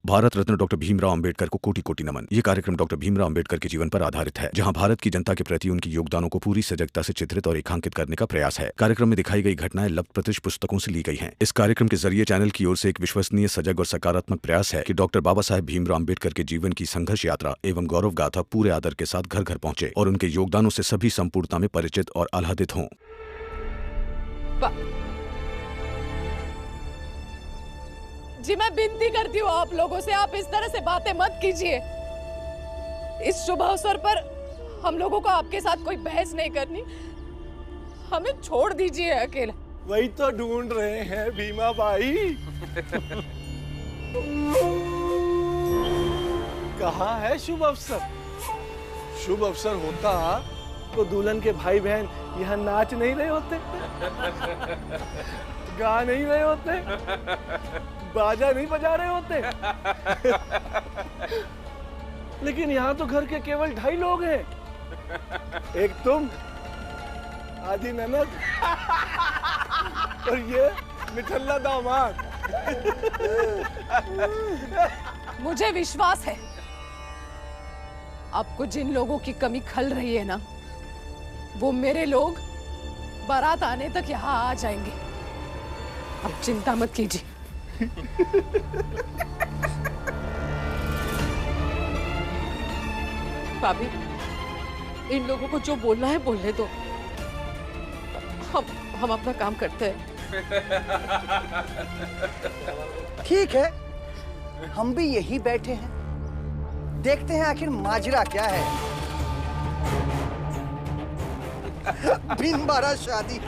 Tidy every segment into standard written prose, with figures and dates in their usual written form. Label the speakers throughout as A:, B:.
A: Bharat Ratna doctor Bhimrao Ambedkar को कोटि कोटि नमन। ये कार्यक्रम डॉक्टर भीमराव अंबेडकर के जीवन पर आधारित है, जहां भारत की जनता के प्रति उनके योगदानों को पूरी सजगता से चित्रित और रेखांकित करने का प्रयास है। कार्यक्रम में दिखाई गई घटनाएं लब्ध प्रतिष्ठ पुस्तकों से ली गई हैं। इस कार्यक्रम के जरिए चैनल की ओर से एक विश्वसनीय, सजग और सकारात्मक प्रयास है कि डॉक्टर बाबा साहेब भीमराव अंबेडकर के जीवन की संघर्ष यात्रा एवं गौरव गाथा पूरे आदर के साथ घर घर पहुंचे और उनके योगदानों से सभी संपूर्णता में परिचित और आह्लादित हों।
B: जी मैं विनती करती हूँ आप लोगों से, आप इस तरह से बातें मत कीजिए। इस शुभ अवसर पर हम लोगों को आपके साथ कोई बहस नहीं करनी, हमें छोड़ दीजिए अकेला।
C: वही तो ढूंढ रहे हैं भीमा भाई। कहाँ है शुभ अवसर? शुभ अवसर होता तो दुल्हन के भाई बहन यहाँ नाच नहीं रहे होते, गा नहीं रहे होते, बाजा नहीं बजा रहे होते। लेकिन यहाँ तो घर के केवल 2.5 लोग हैं, एक तुम, आधी ननद और ये मिठल्ला दामाद।
B: मुझे विश्वास है आपको जिन लोगों की कमी खल रही है ना, वो मेरे लोग बारात आने तक यहाँ आ जाएंगे। अब चिंता मत कीजिए। भाभी, इन लोगों को जो बोलना है बोलने दो, हम अपना काम करते हैं।
D: ठीक है, हम भी यही बैठे हैं, देखते हैं आखिर माजरा क्या है। बिन बारात शादी।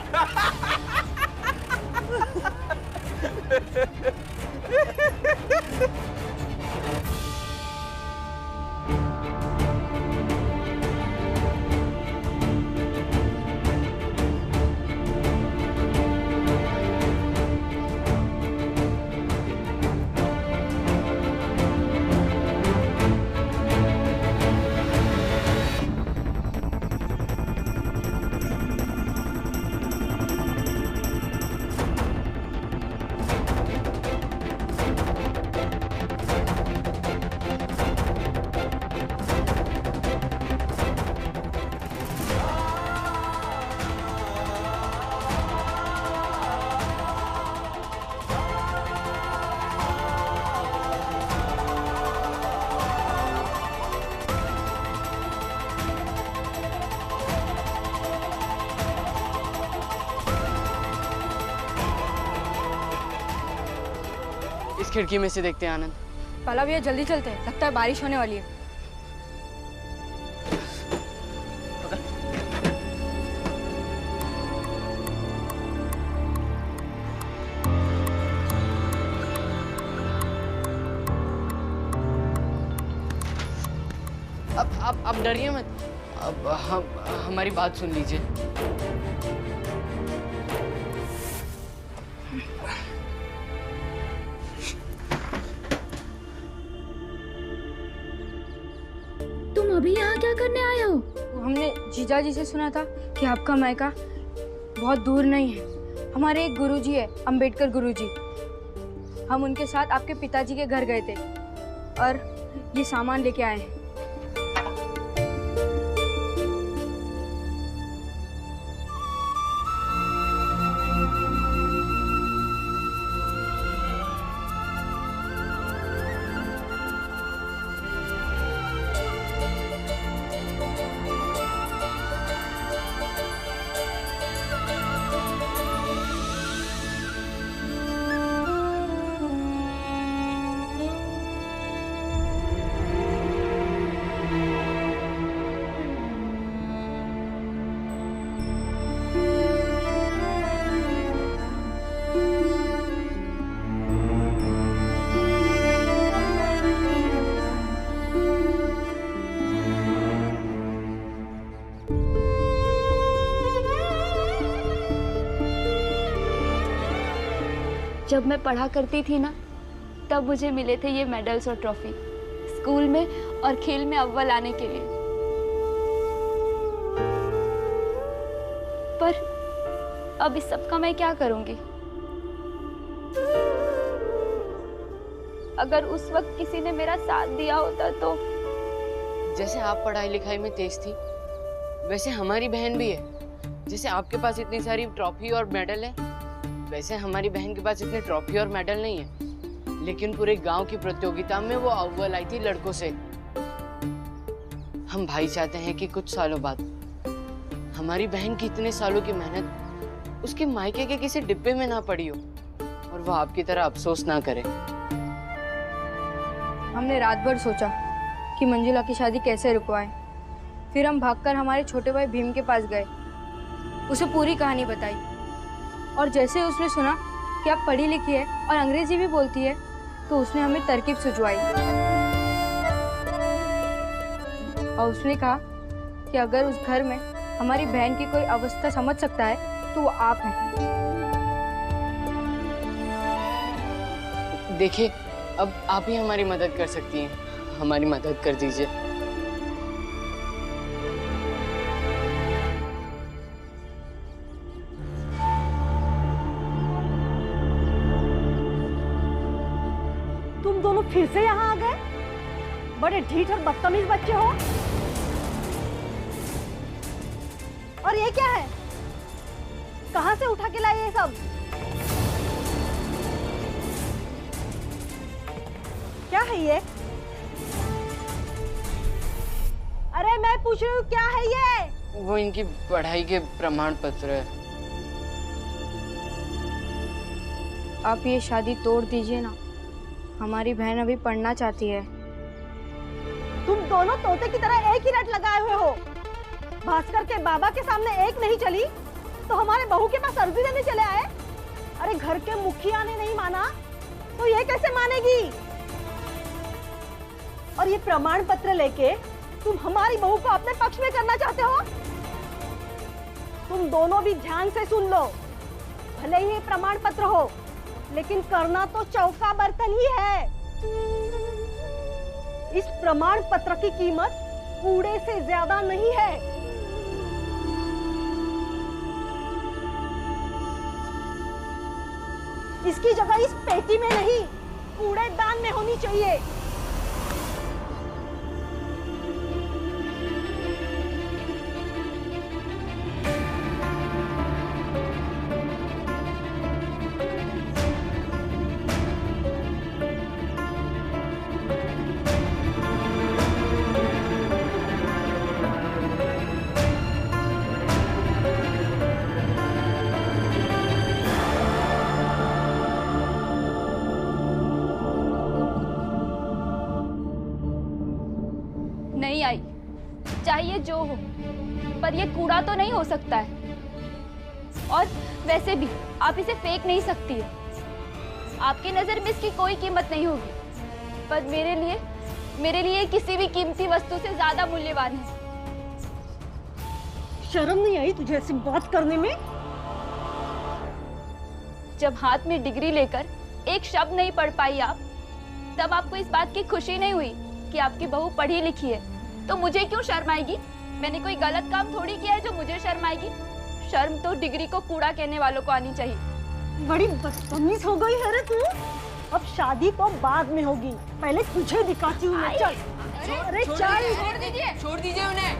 E: इस खिड़की में से देखते हैं आनंद।
F: पाला भैया जल्दी चलते हैं, लगता है बारिश होने वाली है।
E: अब डरिए मत, अब हमारी बात सुन लीजिए।
F: तुम अभी यहाँ क्या करने आए हो? हमने जीजा जी से सुना था कि आपका मायका बहुत दूर नहीं है। हमारे एक गुरुजी है, अंबेडकर गुरुजी। हम उनके साथ आपके पिताजी के घर गए थे और ये सामान लेके आए हैं।
G: जब मैं पढ़ा करती थी ना, तब मुझे मिले थे ये मेडल्स और ट्रॉफी, स्कूल में और खेल में अव्वल आने के लिए। पर अब इस सब का मैं क्या करूंगी? अगर उस वक्त किसी ने मेरा साथ दिया होता तो।
E: जैसे आप पढ़ाई लिखाई में तेज थी, वैसे हमारी बहन भी है। जैसे आपके पास इतनी सारी ट्रॉफी और मेडल है, वैसे हमारी बहन के पास इतने ट्रॉफी और मेडल नहीं है, लेकिन पूरे गांव की प्रतियोगिता में वो अव्वल आई थी लड़कों से। हम भाई चाहते हैं कि कुछ सालों बाद हमारी बहन की इतने सालों की मेहनत उसके मायके के किसी डिब्बे में ना पड़ी हो और वो आपकी तरह अफसोस ना करे।
F: हमने रात भर सोचा कि मंजुला की शादी कैसे रुकवाएं। फिर हम भागकर हमारे छोटे भाई भीम के पास गए, उसे पूरी कहानी बताई और जैसे उसने सुना कि आप पढ़ी लिखी है और अंग्रेजी भी बोलती है तो उसने हमें तरकीब सुझवाई और उसने कहा कि अगर उस घर में हमारी बहन की कोई अवस्था समझ सकता है तो वो आप हैं।
E: देखिए, अब आप ही हमारी मदद कर सकती हैं, हमारी मदद कर दीजिए।
H: तुम दोनों फिर से यहाँ आ गए? बड़े ढीठ और बदतमीज बच्चे हो। और ये क्या है? कहाँ से उठा के लाए ये सब? क्या है ये? अरे मैं पूछ रही हूँ क्या है ये?
E: वो इनकी पढ़ाई के प्रमाण पत्र है।
F: आप ये शादी तोड़ दीजिए ना, हमारी बहन अभी पढ़ना चाहती है।
H: तुम दोनों तोते की तरह एक ही रट लगाए हुए हो। भास्कर के बाबा के सामने एक नहीं चली तो हमारे बहू के पास अर्जी देने चले आए। अरे घर के मुखिया ने नहीं माना तो ये कैसे मानेगी? और ये प्रमाण पत्र लेके तुम हमारी बहू को अपने पक्ष में करना चाहते हो? तुम दोनों भी ध्यान से सुन लो, भले ही ये प्रमाण पत्र हो लेकिन करना तो चौका बर्तन ही है। इस प्रमाण पत्र की कीमत कूड़े से ज्यादा नहीं है। इसकी जगह इस पेटी में नहीं, कूड़ेदान में होनी चाहिए।
G: नहीं आई, चाहिए जो हो, पर ये कूड़ा तो नहीं हो सकता है। और वैसे भी आप इसे फेंक नहीं सकती है। आपकी नजर में इसकी कोई कीमत नहीं होगी, पर मेरे लिए किसी भी कीमती वस्तु से ज्यादा मूल्यवान है।
H: शर्म नहीं आई तुझे ऐसी बात करने में?
G: जब हाथ में डिग्री लेकर एक शब्द नहीं पढ़ पाई आप, तब आपको इस बात की खुशी नहीं हुई कि आपकी बहू पढ़ी लिखी है, तो मुझे क्यों शर्म आएगी? मैंने कोई गलत काम थोड़ी किया है जो मुझे शर्म आएगी। शर्म तो डिग्री को कूड़ा कहने वालों को आनी चाहिए।
H: बड़ी बदतमीज हो गई है रे तू। अब शादी तो बाद में होगी, पहले तुझे दिखाती हूँ मैं। चल अरे चल,
E: छोड़ दीजिए उन्हें।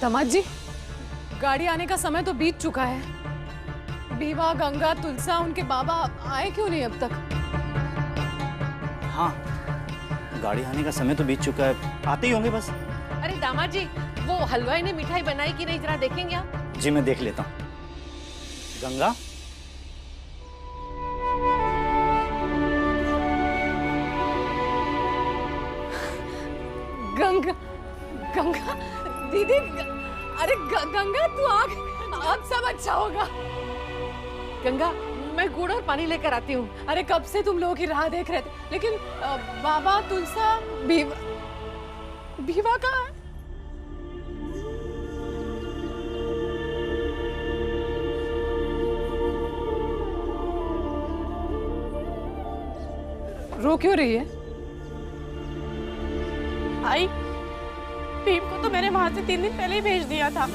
B: दामाद जी, गाड़ी आने का समय तो बीत चुका है। बीवा, गंगा, तुलसा, उनके बाबा आए क्यों नहीं अब तक?
I: हाँ, गाड़ी आने का समय तो बीत चुका है, आते ही होंगे बस।
J: अरे दामाद जी, वो हलवाई ने मिठाई बनाई कि नहीं, जरा देखेंगे आप?
I: जी मैं देख लेता हूँ। गंगा,
B: गंगा, गंगा दीदी, अरे गंगा तू आ, अब सब अच्छा होगा।
J: गंगा, मैं गुड़ और पानी लेकर आती हूँ।
B: अरे कब से तुम लोगों की राह देख रहे थे, लेकिन बाबा, तुलसा, बीवा कहाँ है? रो क्यों रही है?
J: आई, भीम को तो मैंने वहां से 3 दिन पहले ही भेज दिया था।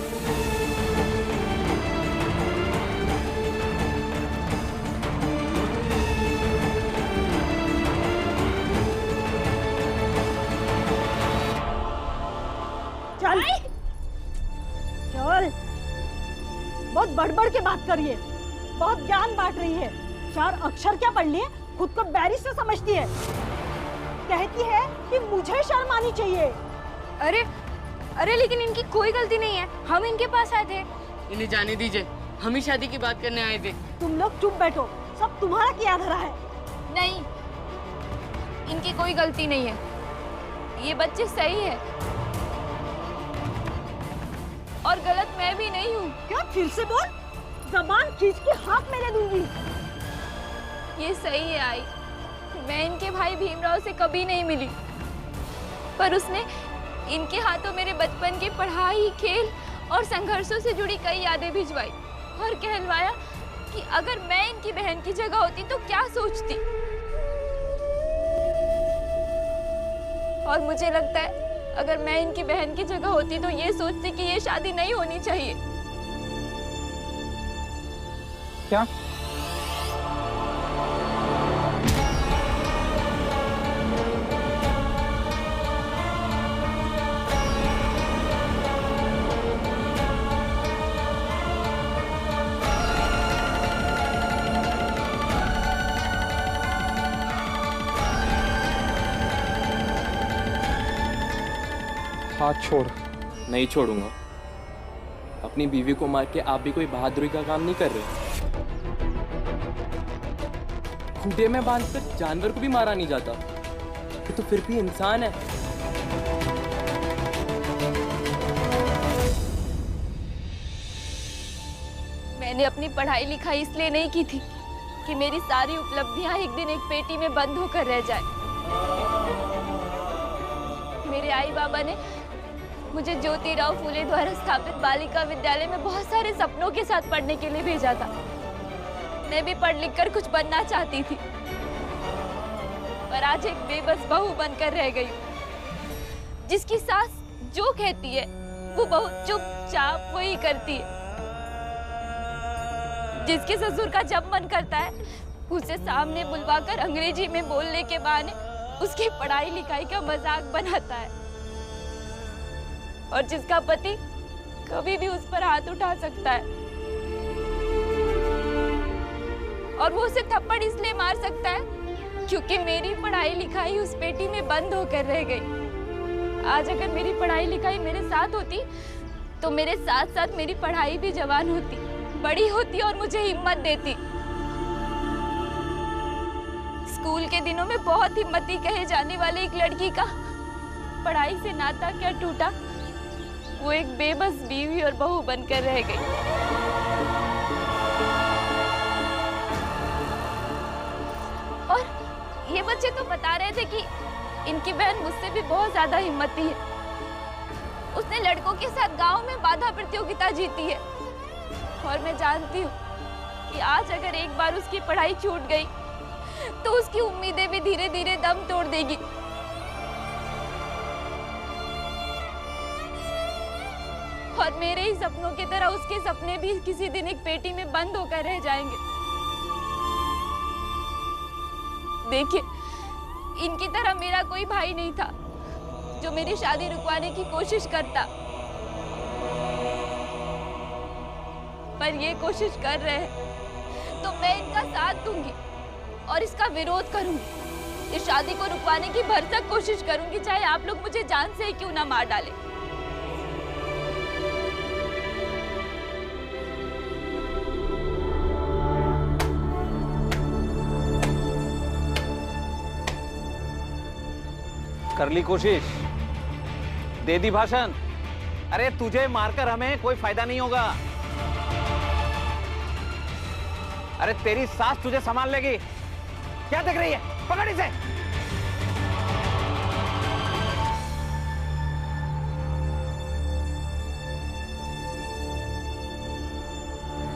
H: करिए। बहुत ज्ञान बांट रही है। 4 अक्षर क्या पढ़ लिए, खुद को बैरिस्टर समझती है। कहती है कि मुझे शर्म आनी चाहिए।
F: अरे अरे लेकिन इनकी कोई गलती नहीं है, हम इनके पास आए थे।
E: इन्हें जाने दीजिए, हम ही शादी की बात करने आए थे।
H: तुम लोग चुप बैठो, सब तुम्हारा किया धरा है।
F: नहीं, इनकी कोई गलती नहीं है, ये बच्चे सही है और गलत मैं भी नहीं हूँ।
H: क्या? फिर से बोल, जबान खींच के हाथ में ले दूंगी।
F: ये सही है आई, मैं इनके भाई भीमराव से कभी नहीं मिली, पर उसने इनके हाथों मेरे बचपन की पढ़ाई, खेल और संघर्षों से जुड़ी कई यादें भिजवाई और कहलवाया कि अगर मैं इनकी बहन की जगह होती तो क्या सोचती। और मुझे लगता है अगर मैं इनकी बहन की जगह होती तो ये सोचती कि ये शादी नहीं होनी चाहिए।
K: क्या? हाथ छोड़।
L: नहीं छोड़ूंगा। अपनी बीवी को मार के आप भी कोई बहादुरी का काम नहीं कर रहे। खूंटे में बांधकर जानवर को भी मारा नहीं जाता, ये तो फिर भी इंसान है।
F: मैंने अपनी पढ़ाई लिखाई इसलिए नहीं की थी कि मेरी सारी उपलब्धियां एक दिन एक पेटी में बंद होकर रह जाए। मेरे आई बाबा ने मुझे ज्योतिराव फूले द्वारा स्थापित बालिका विद्यालय में बहुत सारे सपनों के साथ पढ़ने के लिए भेजा था। मैं भी पढ़ लिख कर कुछ बनना चाहती थी, पर आज एक बेबस बहू बनकर रह गई, जिसकी सास जो कहती है वो बहू चुपचाप वही करती है। जिसके ससुर का जब मन करता है उसे सामने बुलवाकर अंग्रेजी में बोलने के बहाने उसकी पढ़ाई लिखाई का मजाक बनाता है, और जिसका पति कभी भी उस पर हाथ उठा सकता है और वो उसे थप्पड़ इसलिए मार सकता है क्योंकि मेरी पढ़ाई लिखाई उस पेटी में बंद होकर रह गई। आज अगर मेरी पढ़ाई लिखाई मेरे साथ होती तो मेरे साथ साथ मेरी पढ़ाई भी जवान होती, बड़ी होती और मुझे हिम्मत देती। स्कूल के दिनों में बहुत हिम्मती कहे जाने वाली एक लड़की का पढ़ाई से नाता क्या टूटा, वो एक बेबस बीवी और बहू बनकर रह गई। और ये बच्चे तो बता रहे थे कि इनकी बहन मुझसे भी बहुत ज्यादा हिम्मती है। उसने लड़कों के साथ गांव में बाधा प्रतियोगिता जीती है, और मैं जानती हूँ कि आज अगर एक बार उसकी पढ़ाई छूट गई तो उसकी उम्मीदें भी धीरे धीरे दम तोड़ देगी। और मेरे ही सपनों की तरह उसके सपने भी किसी दिन एक पेटी में बंद होकर रह जाएंगे। देखिए, इनकी तरह मेरा कोई भाई नहीं था जो मेरी शादी रुकवाने की कोशिश करता, पर ये कोशिश कर रहे हैं तो मैं इनका साथ दूंगी और इसका विरोध करूंगी। इस शादी को रुकवाने की भरसक कोशिश करूंगी, चाहे आप लोग मुझे जान से क्यों ना मार डालें।
K: कर ली कोशिश, दे दी भाषण। अरे तुझे मारकर हमें कोई फायदा नहीं होगा। अरे तेरी सास तुझे संभाल लेगी। क्या देख रही है? पकड़ इसे।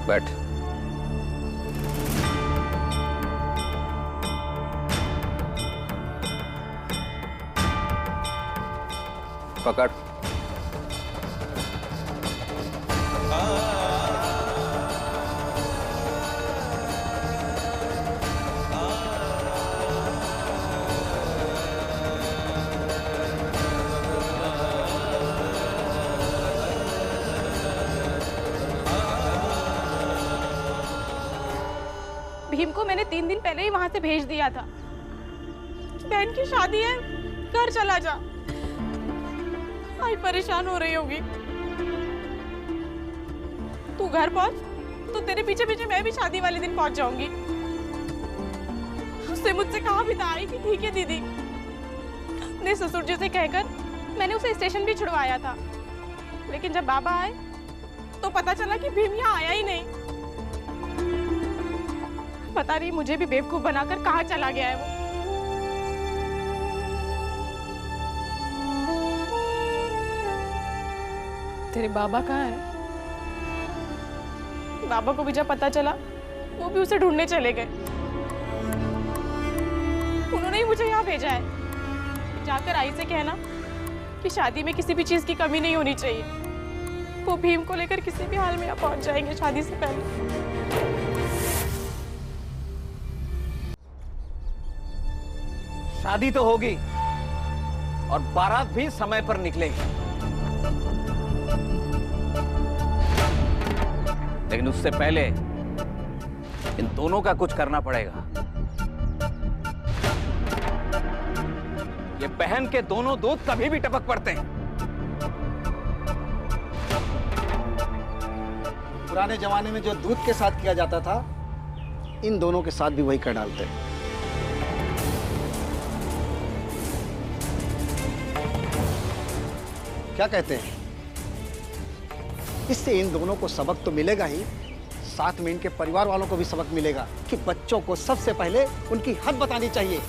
K: बैठ। पकड़।
B: भीम को मैंने 3 दिन पहले ही वहां से भेज दिया था। बहन की शादी है, घर चला जा। आई परेशान हो रही होगी। तू घर पहुंच तो तेरे पीछे पीछे मैं भी शादी वाले दिन पहुंच जाऊंगी। उससे मुझसे कहा भी था आई कि ठीक है दीदी। अपने ससुर जी से कहकर मैंने उसे स्टेशन भी छुड़वाया था, लेकिन जब बाबा आए तो पता चला कि भीम यहाँ आया ही नहीं। पता नहीं मुझे भी बेवकूफ बनाकर कहाँ चला गया है वो। तेरे बाबा कहाँ है? बाबा को भी जब पता चला वो भी उसे ढूंढने चले गए। उन्होंने ही मुझे यहाँ भेजा है। जाकर आई से कहना कि शादी में किसी भी चीज की कमी नहीं होनी चाहिए। वो भीम को लेकर किसी भी हाल में यहाँ पहुंच जाएंगे शादी से पहले।
K: शादी तो होगी और बारात भी समय पर निकलेगी, लेकिन उससे पहले इन दोनों का कुछ करना पड़ेगा। ये बहन के दोनों दूध कभी भी टपक पड़ते हैं।
D: पुराने जमाने में जो दूध के साथ किया जाता था, इन दोनों के साथ भी वही कर डालते हैं। क्या कहते हैं? इससे इन दोनों को सबक तो मिलेगा ही, साथ में इनके परिवार वालों को भी सबक मिलेगा कि बच्चों को सबसे पहले उनकी हद बतानी चाहिए,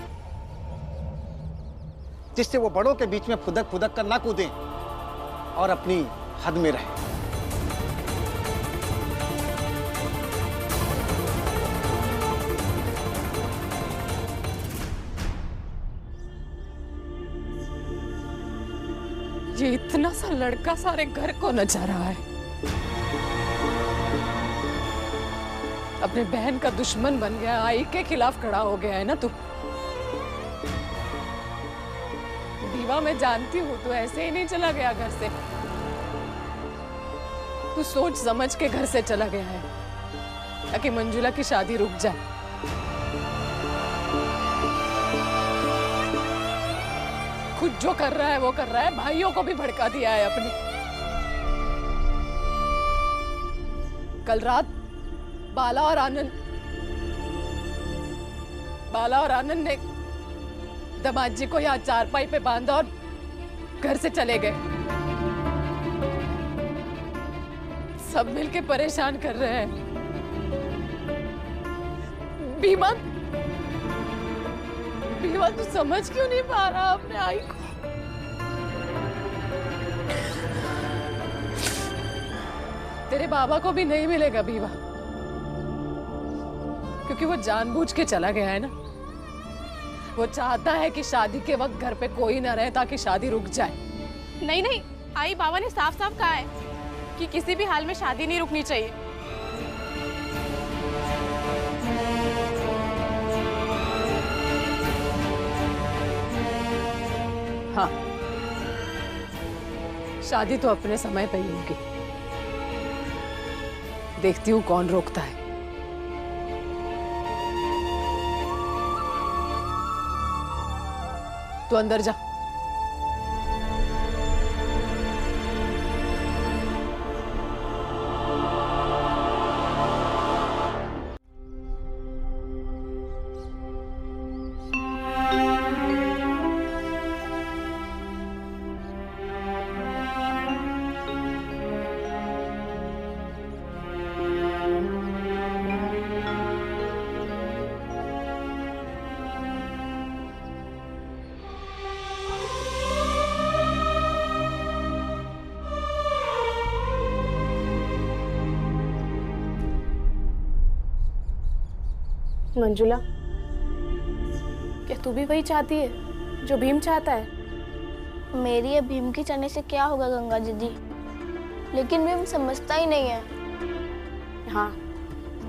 D: जिससे वो बड़ों के बीच में फुदक फुदक कर ना कूदें और अपनी हद में रहें।
B: ये इतना सा लड़का सारे घर को नचा रहा है। अपने बहन का दुश्मन बन गया, आई के खिलाफ खड़ा हो गया है ना तू। दीवा मैं जानती हूँ तू ऐसे ही नहीं चला गया घर से। तू सोच समझ के घर से चला गया है ताकि मंजुला की शादी रुक जाए। खुद जो कर रहा है वो कर रहा है, भाइयों को भी भड़का दिया है अपने। कल रात बाला और आनंद ने दामाद जी को यहाँ चारपाई पे बांधा और घर से चले गए। सब मिलके परेशान कर रहे हैं। बीमा तू समझ क्यों नहीं पा रहा अपने आई को? तेरे बाबा को भी नहीं मिलेगा बीवा, क्योंकि वो जानबूझ के चला गया है ना। वो चाहता है कि शादी के वक्त घर पे कोई ना रहे ताकि शादी रुक जाए। नहीं नहीं, आई बाबा ने साफ साफ कहा है कि किसी भी हाल में शादी नहीं रुकनी चाहिए। हाँ, शादी तो अपने समय पे ही होगी। देखती हूँ कौन रोकता है। तू अंदर जा। मंजुला, क्या तू भी वही चाहती है जो भीम चाहता है?
M: मेरी या भीम की चाहने से क्या होगा गंगा दीदी, लेकिन भीम समझता ही नहीं है।
B: हाँ,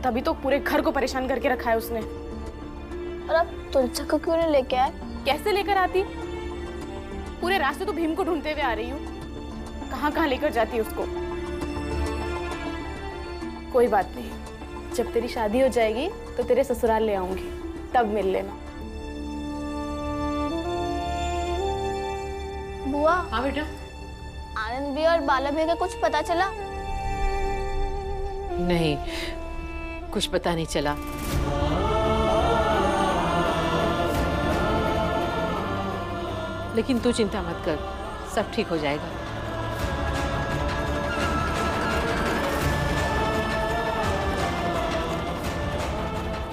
B: तभी तो पूरे घर को परेशान करके रखा है उसने।
M: और अब तुलसी को क्यों नहीं लेके आए?
B: कैसे लेकर आती? पूरे रास्ते तो भीम को ढूंढते हुए आ रही हूँ। कहाँ कहाँ लेकर जाती है उसको। कोई बात नहीं, जब तेरी शादी हो जाएगी तो तेरे ससुराल ले आऊंगी, तब मिल लेना।
M: बुआ।
J: हाँ बेटा।
M: आनंद भी और बाला भी का कुछ पता चला?
J: नहीं, कुछ पता नहीं चला। लेकिन तू चिंता मत कर, सब ठीक हो जाएगा।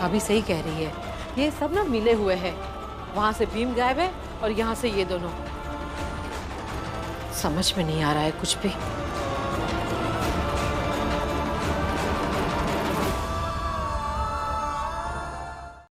J: अभी सही कह रही है, ये सब ना मिले हुए हैं। वहां से भीम गायब है और यहाँ से ये दोनों। समझ में नहीं आ रहा है कुछ भी।